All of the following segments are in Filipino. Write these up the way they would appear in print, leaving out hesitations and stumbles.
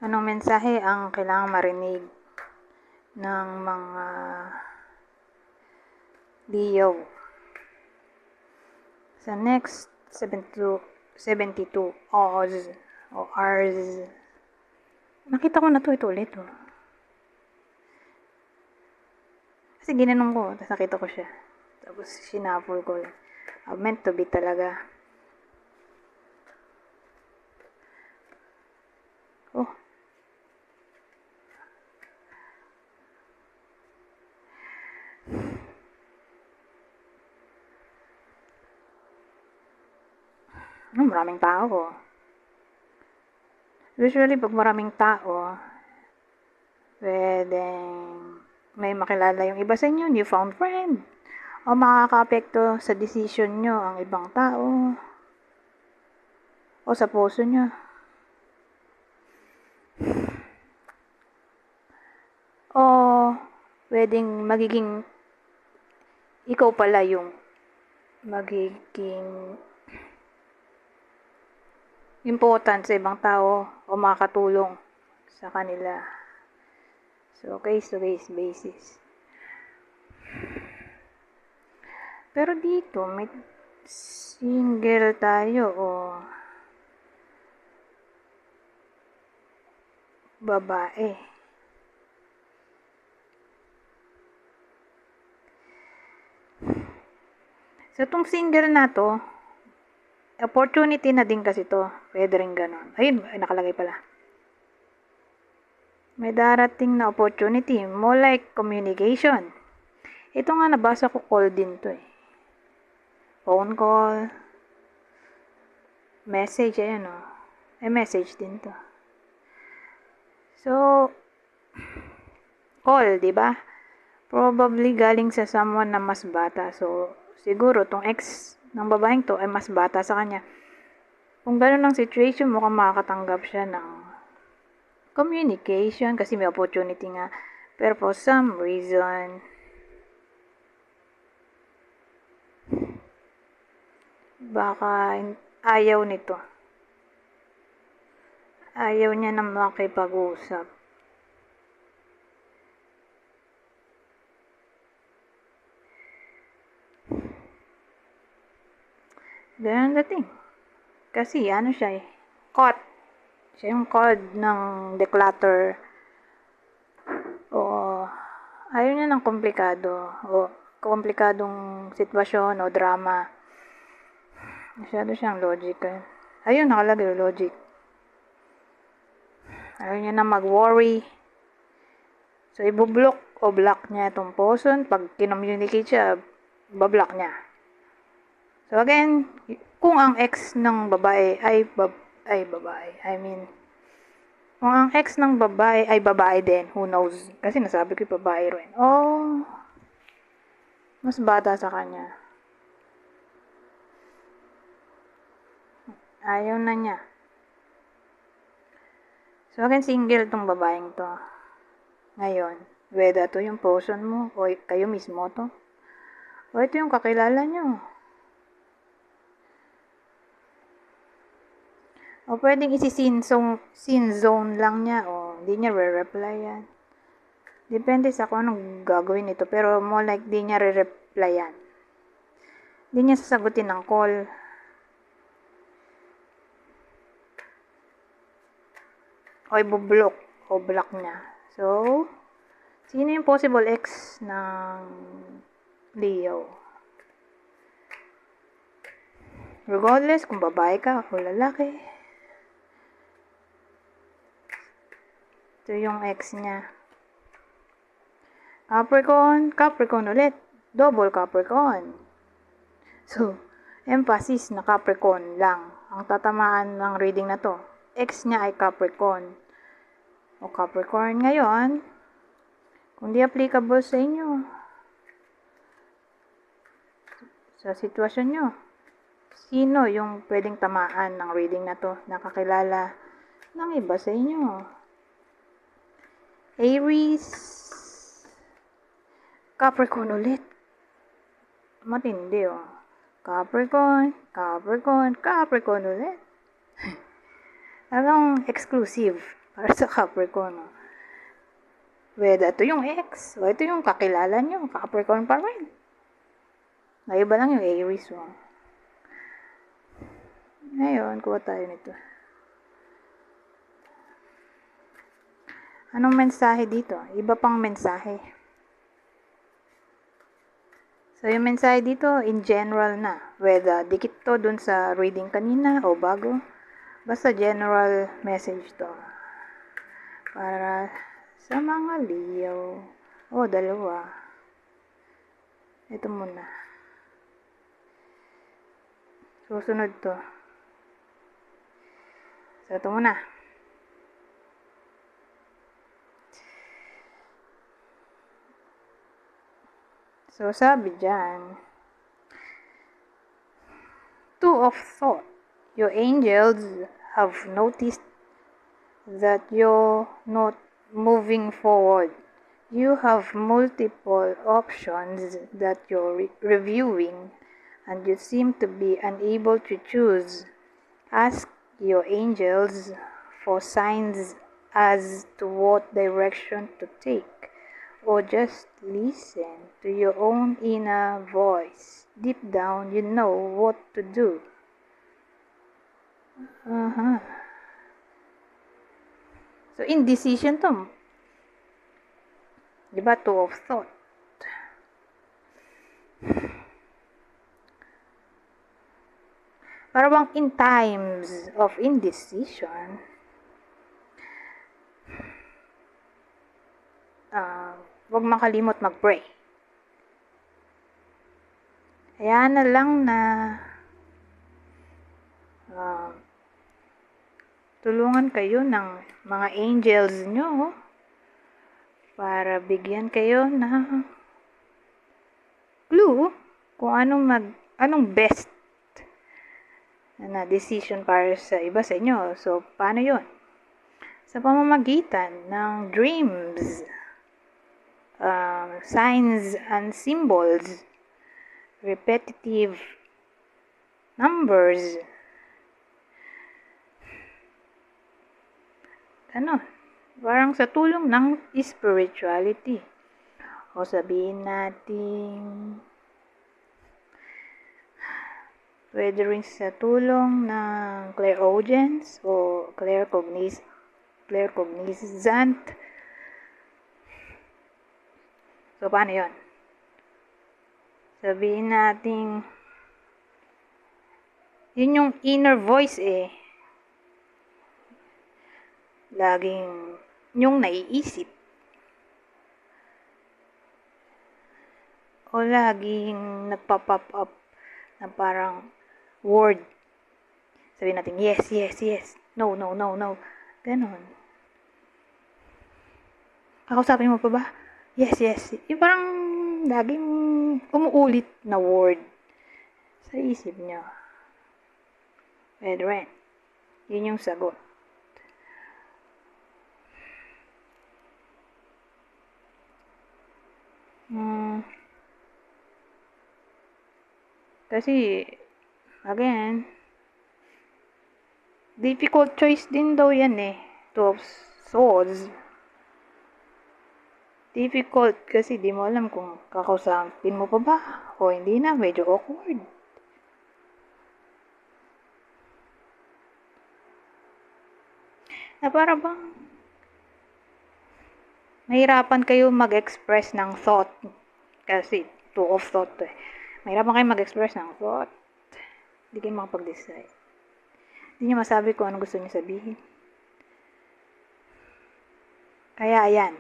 Anong mensahe ang kailangang marinig ng mga Leo sa next 72 hours o hours? Nakita ko na ito ulit. Kasi ginanong ko, tapos nakita ko siya. Tapos sinapol ko. Meant to be talaga. Oh. Maraming tao. Usually, pag maraming tao, pwedeng may makilala yung iba sa inyo, new found friend. O makaka-apekto sa decision nyo ang ibang tao. O sa puso nyo. O pwedeng magiging ikaw pala yung magiging important sa ibang tao o makakatulong sa kanila. So, case-to-case basis. Pero dito, may single tayo o babae. So, itong single na to, opportunity na din kasi to. Pwede rin ganun. Ayun, nakalagay pala. May darating na opportunity. More like communication. Ito nga, nabasa ko call din to eh. Phone call. Message, ayan o. Message din to. So, call, di ba? Probably galing sa someone na mas bata. So, siguro tong ex ng babaeng to ay mas bata sa kanya. Kung gano'n ang situation, mukhang makakatanggap siya ng communication kasi may opportunity nga. Pero for some reason, baka ayaw nito. Ayaw niya na makipag-usap. Ganun dating. Kasi ano siya eh, caught. Siya yung card ng declutter. O ayaw niya ng komplikadong sitwasyon o drama. Masyado siyang logical. Ayun, nakalagay logic. Ayaw niya na mag-worry. So, ibublock o block niya itong person. Pag kinommunicate siya, bablock niya. So, again, kung ang ex ng babae ay babae. I mean, kung ang ex ng babae ay babae din, who knows? Kasi nasabi ko babae rin. Oh, mas bata sa kanya. Ayaw na niya. So, again, single tong babaeng to. Ngayon, whether to yung person mo o kayo mismo to. O ito yung kakilala nyo. O pwedeng isi-sin zone lang niya o hindi niya re-reply yan. Depende sa kung anong gagawin nito. Pero more like di niya re-reply yan. Di niya sasagutin ng call. O ibublock o block niya. So, sino yung possible ex ng Leo? Regardless kung babae ka o lalaki. Ito yung ex niya. Capricorn ulit. Double Capricorn. So, emphasis na Capricorn lang ang tatamaan ng reading na to. Ex niya ay Capricorn. O Capricorn ngayon, kung di applicable sa inyo, sa sitwasyon nyo, sino yung pwedeng tamaan ng reading na to, nakakilala ng iba sa inyo? Aries, Capricorn ulit. Matindi oh. Capricorn ulit. Talagang exclusive. Para sa Capricorn. Whether ito yung ex, o ito yung kakilala nyo, Capricorn pa rin. Naiba lang yung Aries. Ngayon, kuha tayo nito. Anong mensahe dito? Iba pang mensahe. So, yung mensahe dito, in general na. Whether dikit to dun sa reading kanina o bago. Basta general message to. Para sa mga Leo. Dalawa. Ito muna. Susunod to. So, ito muna. So, sabi dyan, two of thought. Your angels have noticed that you're not moving forward. You have multiple options that you're reviewing, and you seem to be unable to choose. Ask your angels for signs as to what direction to take. Or just listen to your own inner voice. Deep down, you know what to do. So, indecision to. Diba? Two of thought. Parang in times of indecision, huwag makalimot mag-pray. Kaya na lang na tulungan kayo ng mga angels nyo para bigyan kayo ng clue kung anong best na decision para sa iba sa inyo. So, paano yun? Sa pamamagitan ng dreams, signs and symbols, repetitive numbers, parang sa tulong ng spirituality. O sabihin natin, pwede rin sa tulong ng clairaudience o claircognizant. So, paano yun? Sabihin natin, yun yung inner voice laging yung naiisip. O laging nagpa-pop up na parang word. Sabihin natin, yes, yes, yes. No, no, no, no. Ganon. Kakausapin mo pa ba? Yes, yes. Yung parang laging umuulit na word sa isip niyo. Pwede rin. Yun yung sagot. Kasi, again, difficult choice din daw yan Two of Swords. Difficult kasi di mo alam kung kakausapin mo pa ba o hindi na, medyo awkward. Na para bang mahirapan kayo mag-express ng thought kasi two of thought mahirapan kayo mag-express ng thought. Hindi kayo makapag-decide. Hindi nyo masabi kung ano gusto nyo sabihin. Kaya ayan,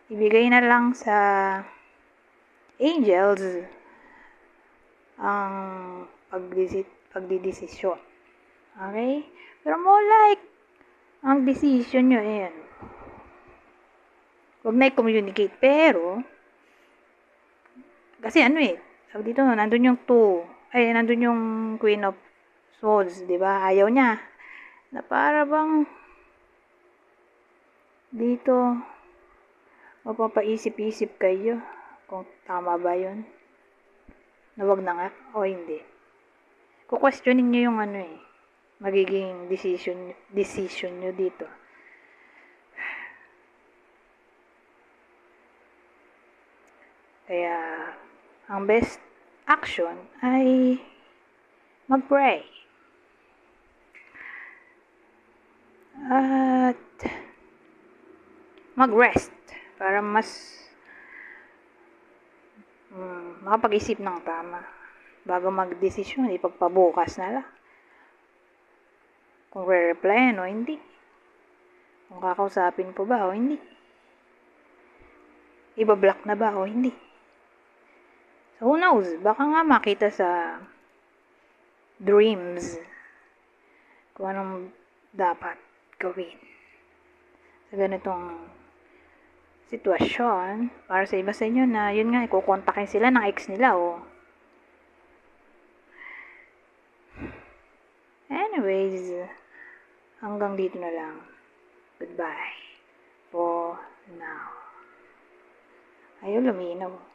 ibigay na lang sa angels ang pagdidesisyon. Okay? Pero more like, ang decision nyo ayan. Huwag na i-communicate. Pero, kasi sabi dito, nandun yung nandun yung Queen of Swords, di ba? Ayaw niya. Na para bang dito, mapapaisip-isip kayo kung tama ba yun. Na wag na nga o hindi. Kukwestiyonin nyo yung magiging decision nyo dito. Kaya, ang best action ay mag-pray. At mag-rest para mas makapag-isip ng tama bago mag-desisyon, ipagpabukas na lang kung re-replyan o hindi, kung kakausapin po ba o hindi, ibablock na ba o hindi. So who knows, baka nga makita sa dreams kung anong dapat gawin sa ganitong sitwasyon. Para sa iba sa inyo na yun nga, ikukontakin sila ng ex nila anyways, hanggang dito na lang. Goodbye for now. Ayaw luminaw.